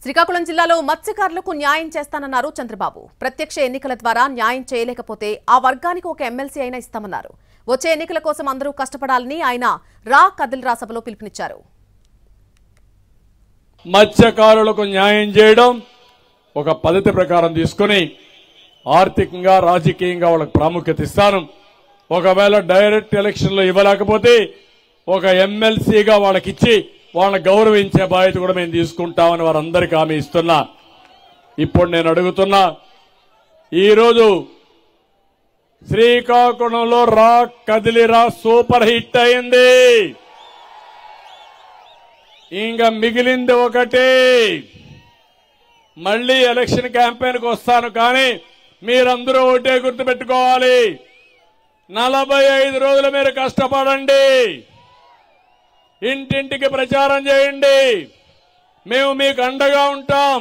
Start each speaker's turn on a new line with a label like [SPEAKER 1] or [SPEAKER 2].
[SPEAKER 1] శ్రీకాకుళం జిల్లాలో మత్స్యకారులకు న్యాయం చేస్తానన్నారు చంద్రబాబు. ప్రత్యక్ష ఎన్నికల ద్వారా న్యాయం చేయలేకపోతే ఆ వర్గానికి ఒక ఎమ్మెల్సీ అయినా ఇస్తామన్నారు. వచ్చే ఎన్నికల కోసం అందరూ కష్టపడాలని ఆయన రా కదిల్రా సభలో పిలుపునిచ్చారు.
[SPEAKER 2] మత్స్యకారులకు న్యాయం చేయడం ఒక పద్ధతి ప్రకారం తీసుకుని ఆర్థికంగా రాజకీయంగా వాళ్ళకి ప్రాముఖ్యత ఇస్తాను. ఒకవేళ డైరెక్ట్ ఎలక్షన్లో ఇవ్వలేకపోతే ఒక ఎమ్మెల్సీగా వాళ్ళకిచ్చి వాళ్ళని గౌరవించే బాధ్యత కూడా మేము తీసుకుంటామని వారందరికీ హామీ ఇస్తున్నా. ఇప్పుడు నేను అడుగుతున్నా, ఈరోజు శ్రీకాకుళంలో రా కదిలిరా సూపర్ హిట్ అయింది. ఇంకా మిగిలింది ఒకటి. మళ్లీ ఎలక్షన్ క్యాంపెయిన్కి వస్తాను, కానీ మీరందరూ ఒకటే గుర్తుపెట్టుకోవాలి, 45 రోజులు మీరు కష్టపడండి, ఇంటింటికి ప్రచారం చేయండి, మేము మీకు అండగా ఉంటాం.